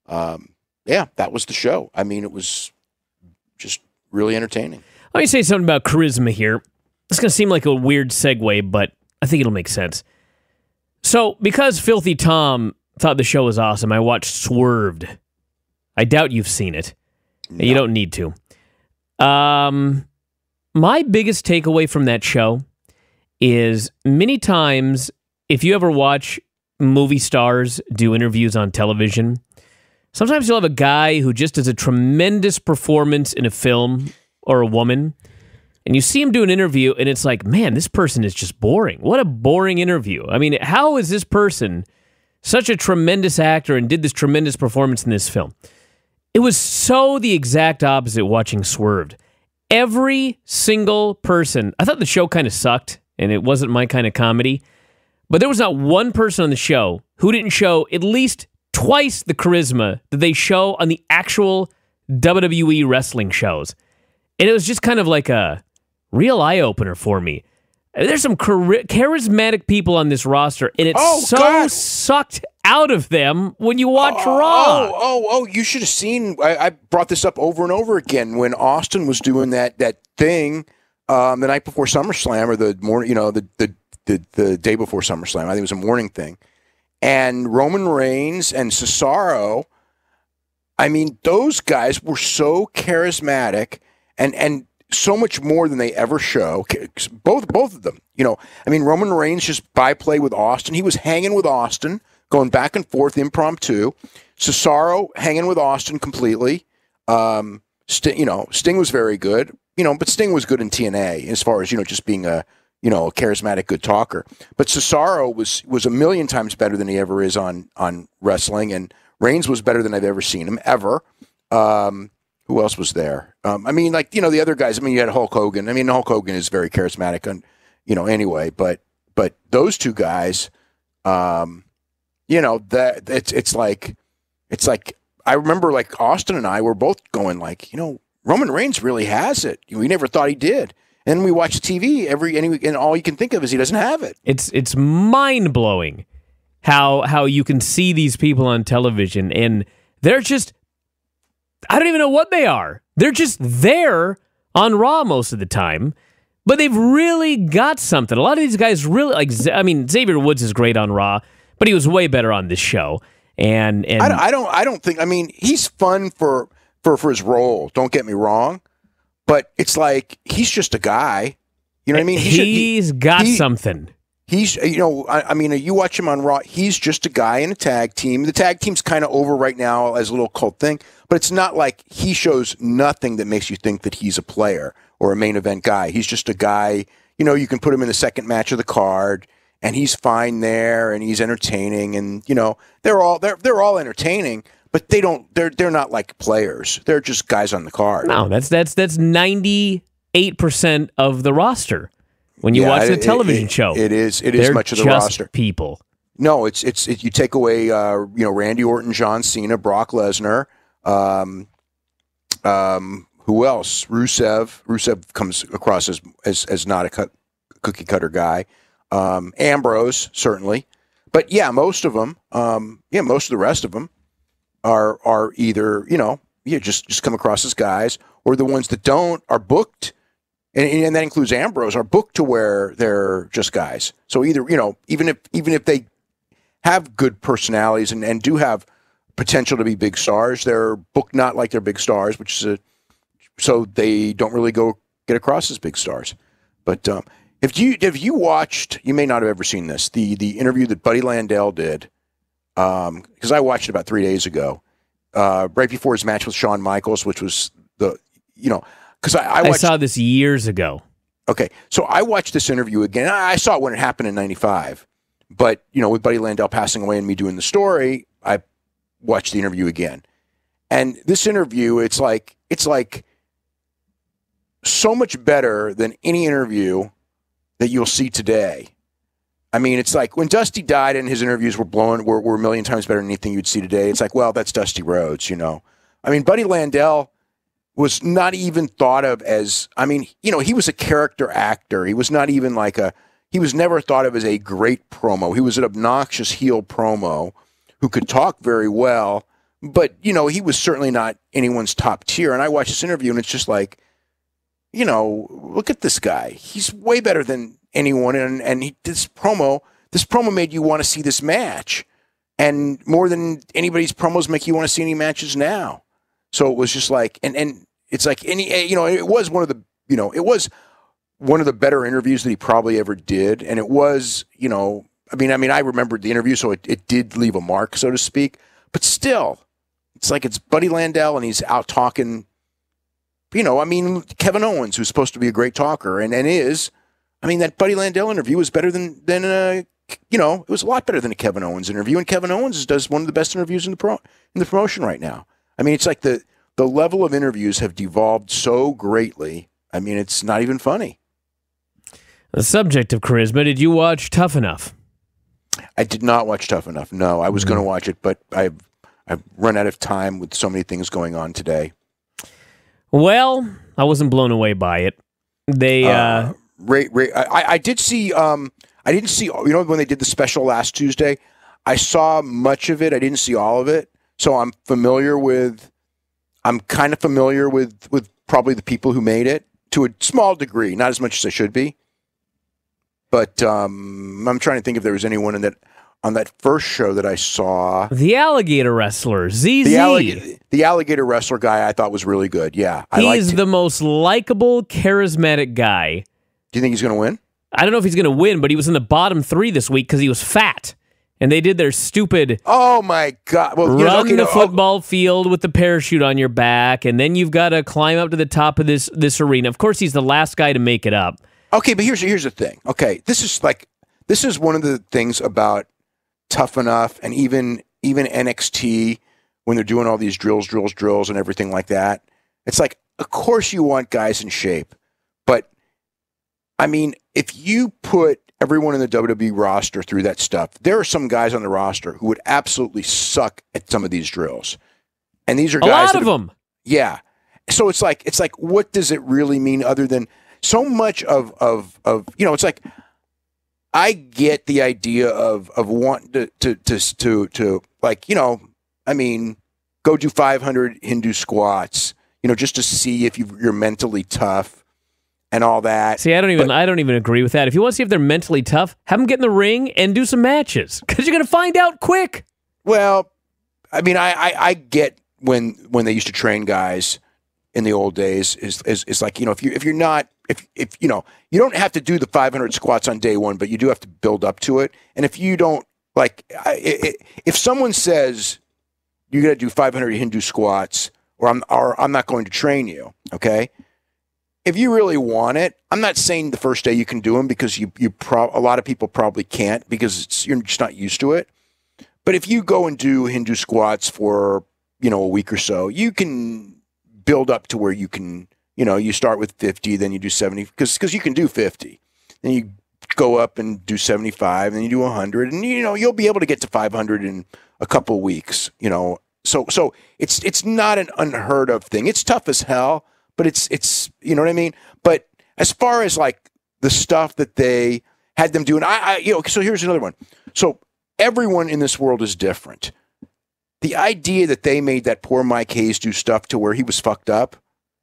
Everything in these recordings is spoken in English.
Yeah, that was the show. I mean, it was just really entertaining. Let me say something about charisma here. It's going to seem like a weird segue, but I think it'll make sense. So, because Filthy Tom thought the show was awesome, I watched Swerved. I doubt you've seen it. No. You don't need to. My biggest takeaway from that show is many times, if you ever watch movie stars do interviews on television, sometimes you'll have a guy who just does a tremendous performance in a film or a woman, and you see him do an interview, and it's like, man, this person is just boring. What a boring interview. I mean, how is this person such a tremendous actor and did this tremendous performance in this film? It was so the exact opposite watching Swerved. Every single person, I thought the show kind of sucked, and it wasn't my kind of comedy, but there was not one person on the show who didn't show at least twice the charisma that they show on the actual WWE wrestling shows. And it was just kind of like a real eye-opener for me. There's some charismatic people on this roster, and it sucked out of them when you watch Raw. You should have seen, I brought this up over and over again, when Austin was doing that thing the night before SummerSlam, or the morning, the day before SummerSlam. I think it was a morning thing. And Roman Reigns and Cesaro, I mean, those guys were so charismatic and so much more than they ever show. Both of them. I mean, Roman Reigns just byplay with Austin. He was hanging with Austin, going back and forth impromptu. Cesaro hanging with Austin completely. Sting was very good. But Sting was good in TNA as far as, just being a charismatic, good talker. But Cesaro was a million times better than he ever is on wrestling, and Reigns was better than I've ever seen him, ever. Who else was there? The other guys. I mean, you had Hulk Hogan. I mean, Hulk Hogan is very charismatic, anyway. But those two guys, that it's like I remember, like, Austin and I were both going like, Roman Reigns really has it. We never thought he did. And we watch TV and all you can think of is he doesn't have it. It's mind blowing how you can see these people on television, and they're just, I don't even know what they are. They're just there on Raw most of the time, but they've really got something. A lot of these guys really, Xavier Woods is great on Raw, but he was way better on this show. And I don't think. I mean, he's fun for his role. Don't get me wrong, but it's like he's just a guy. You know what I mean? He's got something. He's, you watch him on Raw, he's just a guy in a tag team. The tag team's kind of over right now as a little cult thing, but it's not like he shows nothing that makes you think that he's a player or a main event guy. He's just a guy, you can put him in the second match of the card, and he's fine there, and he's entertaining, and, they're all entertaining, but they're not like players. They're just guys on the card. No, that's 98% of the roster. When you watch the television show, it is much of the roster. People. No, it's you take away Randy Orton, John Cena, Brock Lesnar, who else? Rusev. Rusev comes across as not a cookie cutter guy. Ambrose, certainly, but most of them, most of the rest of them are either just come across as guys, or the ones that don't are booked. And that includes Ambrose, are booked to where they're just guys. So either, even if they have good personalities and do have potential to be big stars, they're booked not like they're big stars, so they don't really go get across as big stars. But if you watched, you may not have ever seen this, the interview that Buddy Landel did, because I watched it about 3 days ago, right before his match with Shawn Michaels, which was because I saw this years ago. Okay, so I watched this interview again. I saw it when it happened in '95, but with Buddy Landel passing away and me doing the story, I watched the interview again. And this interview, it's like so much better than any interview that you'll see today. I mean, it's like when Dusty died and his interviews were a million times better than anything you'd see today. It's like, well, that's Dusty Rhodes, I mean, Buddy Landel was not even thought of as, he was a character actor. He was not even he was never thought of as a great promo. He was an obnoxious heel promo who could talk very well, but he was certainly not anyone's top tier. And I watched this interview, and it's just like, look at this guy. He's way better than anyone, and this promo made you want to see this match, and more than anybody's promos make you want to see any matches now. So it was just like, and it's like it was one of the it was one of the better interviews that he probably ever did, and it was I remembered the interview, so it did leave a mark, so to speak. But still, it's like it's Buddy Landel, and he's out talking. Kevin Owens, who's supposed to be a great talker, and is. That Buddy Landel interview was better than it was a lot better than a Kevin Owens interview, and Kevin Owens does one of the best interviews in the promotion right now. It's like the level of interviews have devolved so greatly. It's not even funny. The subject of charisma, did you watch Tough Enough? I did not watch Tough Enough. No, I was going to watch it, but I've run out of time with so many things going on today. Well, I wasn't blown away by it. They I did see. I didn't see. When they did the special last Tuesday, I saw much of it. I didn't see all of it, so I'm kind of familiar with probably the people who made it to a small degree, not as much as I should be. But I'm trying to think if there was anyone on that first show that I saw. The alligator wrestler, ZZ. The alligator wrestler guy I thought was really good. Yeah. He's the most likable, charismatic guy. Do you think he's going to win? I don't know if he's going to win, but he was in the bottom 3 this week because he was fat. And they did their stupid oh my God. Well, run the football field with the parachute on your back, and then you've got to climb up to the top of this arena. Of course, he's the last guy to make it up. Okay, but here's the thing. Okay, this is one of the things about Tough Enough and even NXT when they're doing all these drills and everything like that. It's like, of course you want guys in shape, but if you put everyone in the WWE roster through that stuff, there are some guys on the roster who would absolutely suck at some of these drills, and these are guys. A lot of them. Yeah. So it's like, what does it really mean other than so much of it's like, I get the idea of wanting to go do 500 Hindu squats, just to see if you're mentally tough and all that. See, I don't even agree with that. If you want to see if they're mentally tough, have them get in the ring and do some matches, because you're going to find out quick. Well, I get when they used to train guys in the old days is like, if you're not, if you don't have to do the 500 squats on day one, but you do have to build up to it. And if you don't if someone says you got to do 500 Hindu squats, or I'm not going to train you, okay? If you really want it, I'm not saying the first day you can do them, because a lot of people probably can't, because you're just not used to it. But if you go and do Hindu squats for a week or so, you can build up to where you can. You start with 50, then you do 70, because you can do 50. Then you go up and do 75, and then you do 100, and you'll be able to get to 500 in a couple of weeks. So it's not an unheard of thing. It's tough as hell, but it's you know what I mean. But as far as like the stuff that they had them do, and so here's another one. So everyone in this world is different. The idea that they made that poor Mike Hayes do stuff to where he was fucked up.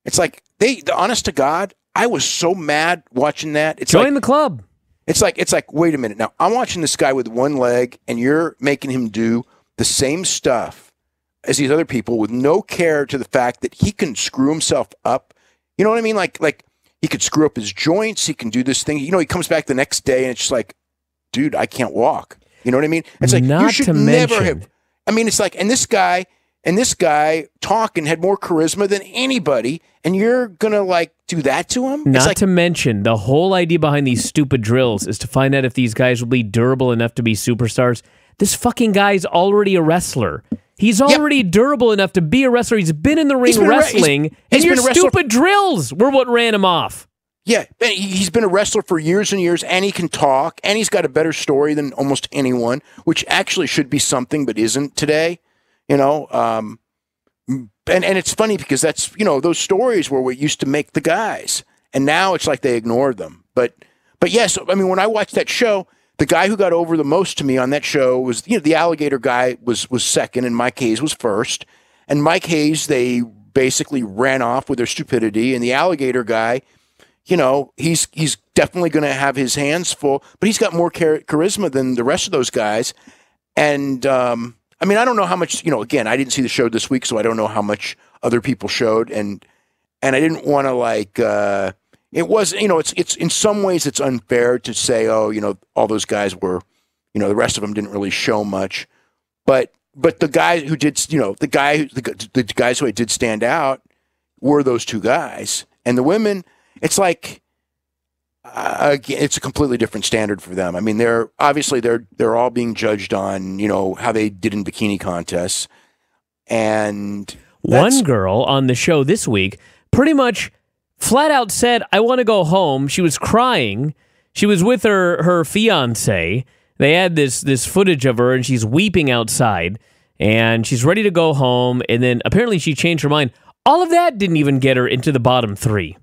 It's like honest to God, I was so mad watching that. It's Join the club. It's like, wait a minute. Now I'm watching this guy with one leg, and you're making him do the same stuff as these other people with no care to the fact that he can screw himself up. You know what I mean? Like he could screw up his joints. He can do this thing. He comes back the next day, and it's just like, dude, I can't walk. You know what I mean? It's like, you should never have. It's like, and this guy talking had more charisma than anybody, and you're going to do that to him? Not to mention, the whole idea behind these stupid drills is to find out if these guys will be durable enough to be superstars. This fucking guy's already a wrestler. He's already durable enough to be a wrestler. He's been in the ring wrestling, and your stupid drills were what ran him off. Yeah, he's been a wrestler for years and years, and he can talk, and he's got a better story than almost anyone, which actually should be something but isn't today. And it's funny because that's, those stories were what used to make the guys, and now it's like they ignored them. But yes, when I watched that show, the guy who got over the most to me on that show was, the alligator guy was second and Mike Hayes was first. And Mike Hayes, they basically ran off with their stupidity. And the alligator guy, he's definitely going to have his hands full, but he's got more charisma than the rest of those guys. And, I don't know how much, again, I didn't see the show this week, so I don't know how much other people showed. And I didn't want to it was, it's in some ways it's unfair to say, all those guys were, the rest of them didn't really show much, but the guy who did, the guys who did stand out were those two guys, and the women, it's like, again, it's a completely different standard for them. I mean, they're all being judged on, how they did in bikini contests, and one girl on the show this week pretty much flat out said, I want to go home. She was crying. She was with her fiance. They had this footage of her, and she's weeping outside, and she's ready to go home, and then apparently she changed her mind. All of that didn't even get her into the bottom 3.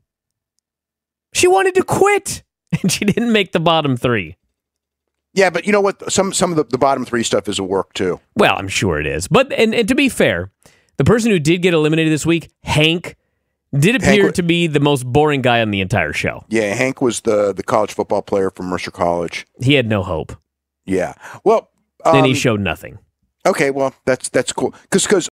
She wanted to quit, and she didn't make the bottom 3. Yeah, but you know what? Some of the bottom 3 stuff is a work, too. Well, I'm sure it is. But and to be fair, the person who did get eliminated this week, Hank, did appear to be the most boring guy on the entire show. Yeah, Hank was the college football player from Mercer College. He had no hope. Yeah. Well, then he showed nothing. Okay, well, that's cool. Because